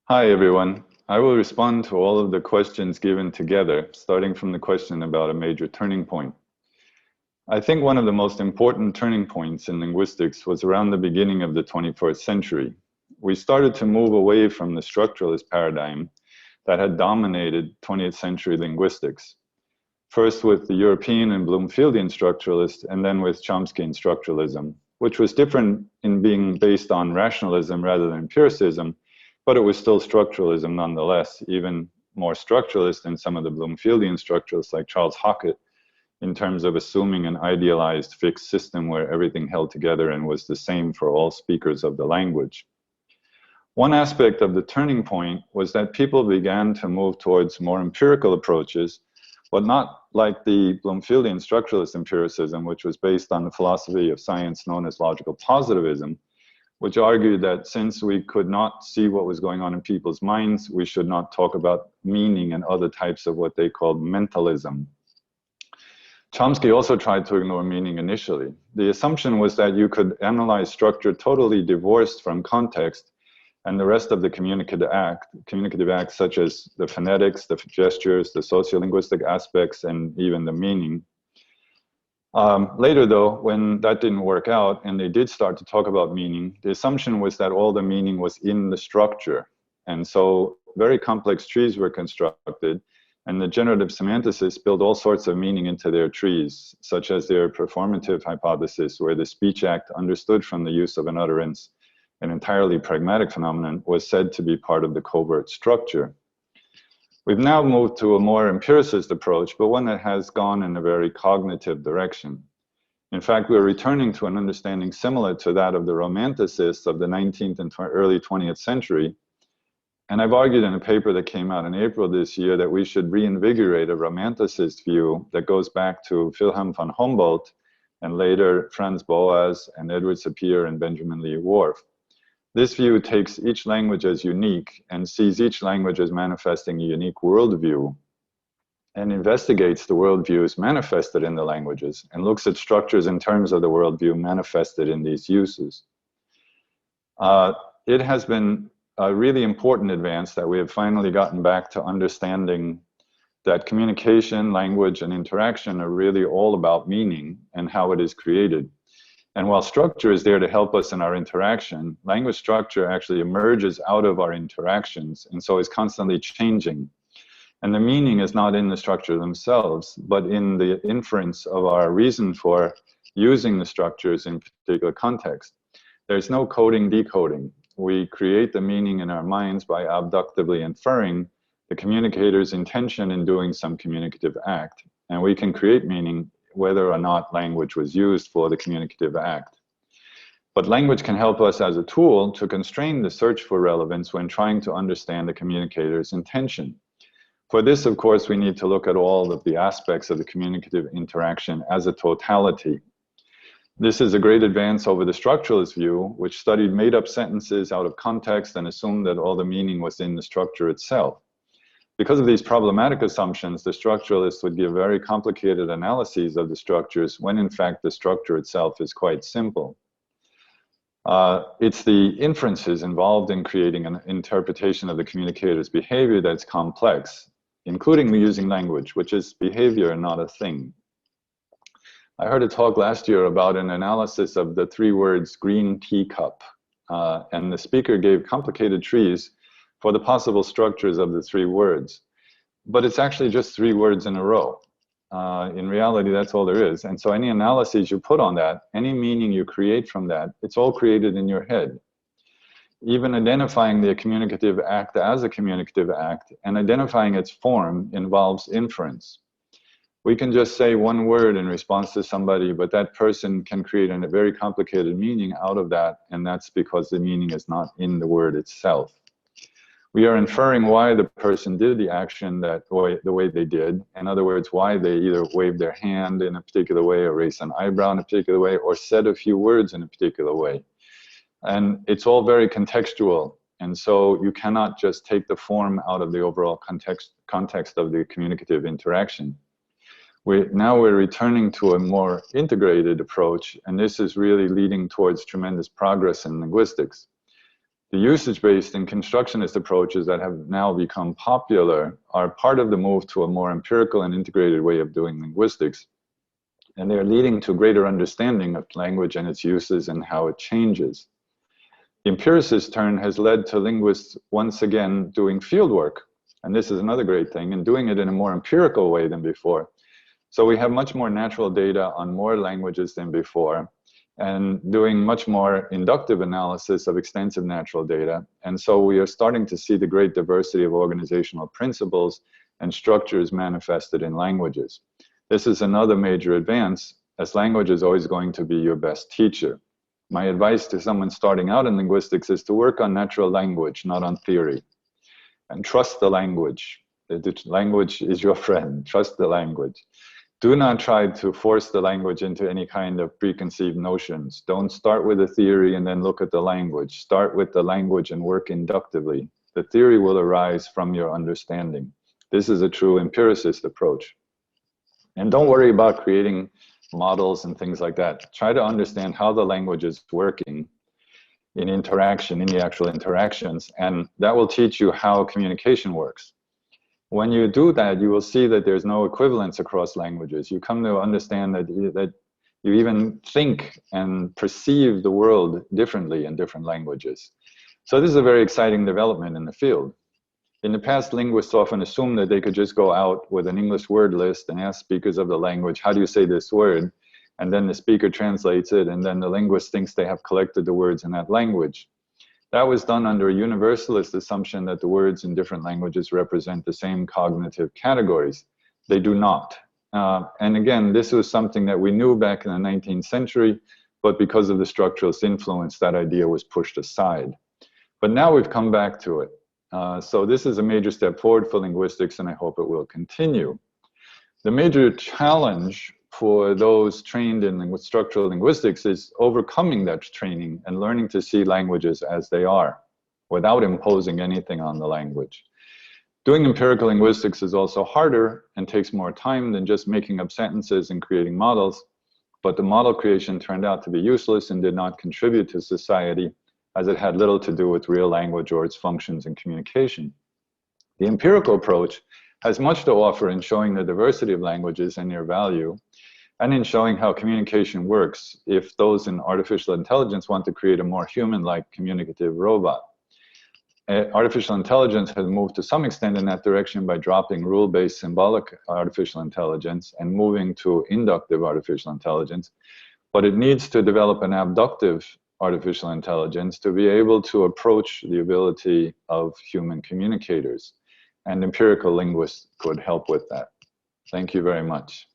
Hi, everyone. I will respond to all of the questions given together, starting from the question about a major turning point. I think one of the most important turning points in linguistics was around the beginning of the 21st century. We started to move away from the structuralist paradigm that had dominated 20th century linguistics, first with the European and Bloomfieldian structuralists, and then with Chomskyan structuralism, which was different in being based on rationalism rather than empiricism, but it was still structuralism nonetheless, even more structuralist than some of the Bloomfieldian structuralists like Charles Hockett, in terms of assuming an idealized fixed system where everything held together and was the same for all speakers of the language. One aspect of the turning point was that people began to move towards more empirical approaches, but not like the Bloomfieldian structuralist empiricism, which was based on the philosophy of science known as logical positivism, which argued that since we could not see what was going on in people's minds, we should not talk about meaning and other types of what they called mentalism. Chomsky also tried to ignore meaning initially. The assumption was that you could analyze structure totally divorced from context, and the rest of the communicative acts such as the phonetics, the gestures, the sociolinguistic aspects, and even the meaning. Later though, when that didn't work out and they did start to talk about meaning, the assumption was that all the meaning was in the structure. And so very complex trees were constructed, and the generative semanticists built all sorts of meaning into their trees, such as their performative hypothesis, where the speech act understood from the use of an utterance, an entirely pragmatic phenomenon, was said to be part of the covert structure. We've now moved to a more empiricist approach, but one that has gone in a very cognitive direction. In fact, we're returning to an understanding similar to that of the Romanticists of the 19th and early 20th century. And I've argued in a paper that came out in April this year that we should reinvigorate a Romanticist view that goes back to Wilhelm von Humboldt and later Franz Boas and Edward Sapir and Benjamin Lee Whorf. This view takes each language as unique and sees each language as manifesting a unique worldview and investigates the worldviews manifested in the languages and looks at structures in terms of the worldview manifested in these uses. It has been a really important advance that we have finally gotten back to understanding that communication, language, and interaction are really all about meaning and how it is created. And while structure is there to help us in our interaction, language structure actually emerges out of our interactions and so is constantly changing. And the meaning is not in the structure themselves, but in the inference of our reason for using the structures in particular context. There's no coding, decoding. We create the meaning in our minds by abductively inferring the communicator's intention in doing some communicative act. And we can create meaning whether or not language was used for the communicative act. But language can help us as a tool to constrain the search for relevance when trying to understand the communicator's intention. For this, of course, we need to look at all of the aspects of the communicative interaction as a totality. This is a great advance over the structuralist view, which studied made-up sentences out of context and assumed that all the meaning was in the structure itself. Because of these problematic assumptions, the structuralists would give very complicated analyses of the structures when in fact the structure itself is quite simple. It's the inferences involved in creating an interpretation of the communicator's behavior that's complex, including using language, which is behavior and not a thing. I heard a talk last year about an analysis of the three words green teacup, and the speaker gave complicated trees for the possible structures of the three words. But it's actually just three words in a row. In reality, that's all there is. And so any analyses you put on that, any meaning you create from that, it's all created in your head. Even identifying the communicative act as a communicative act and identifying its form involves inference. We can just say one word in response to somebody, but that person can create a very complicated meaning out of that, and that's because the meaning is not in the word itself. We are inferring why the person did the action the way they did. In other words, why they either waved their hand in a particular way or raised an eyebrow in a particular way or said a few words in a particular way. And it's all very contextual. And so you cannot just take the form out of the overall context of the communicative interaction. Now we're returning to a more integrated approach, and this is really leading towards tremendous progress in linguistics. The usage-based and constructionist approaches that have now become popular are part of the move to a more empirical and integrated way of doing linguistics. And they're leading to greater understanding of language and its uses and how it changes. The empiricist turn has led to linguists once again doing field work. And this is another great thing, and doing it in a more empirical way than before. So we have much more natural data on more languages than before, and doing much more inductive analysis of extensive natural data. And so we are starting to see the great diversity of organizational principles and structures manifested in languages. This is another major advance, as language is always going to be your best teacher. My advice to someone starting out in linguistics is to work on natural language, not on theory. And trust the language. The language is your friend. Trust the language. Do not try to force the language into any kind of preconceived notions. Don't start with a theory and then look at the language. Start with the language and work inductively. The theory will arise from your understanding. This is a true empiricist approach. And don't worry about creating models and things like that. Try to understand how the language is working in interaction, in the actual interactions, and that will teach you how communication works. When you do that, you will see that there's no equivalence across languages. You come to understand that you even think and perceive the world differently in different languages. So this is a very exciting development in the field. In the past, linguists often assumed that they could just go out with an English word list and ask speakers of the language, how do you say this word? And then the speaker translates it, and then the linguist thinks they have collected the words in that language. That was done under a universalist assumption that the words in different languages represent the same cognitive categories. They do not. And again, this was something that we knew back in the 19th century, but because of the structuralist influence, that idea was pushed aside. But now we've come back to it. So this is a major step forward for linguistics, and I hope it will continue. The major challenge for those trained in structural linguistics is overcoming that training and learning to see languages as they are, without imposing anything on the language. Doing empirical linguistics is also harder and takes more time than just making up sentences and creating models, but the model creation turned out to be useless and did not contribute to society, as it had little to do with real language or its functions in communication. The empirical approach has much to offer in showing the diversity of languages and their value, and in showing how communication works if those in artificial intelligence want to create a more human-like communicative robot. Artificial intelligence has moved to some extent in that direction by dropping rule-based symbolic artificial intelligence and moving to inductive artificial intelligence, but it needs to develop an abductive artificial intelligence to be able to approach the ability of human communicators. And empirical linguists could help with that. Thank you very much.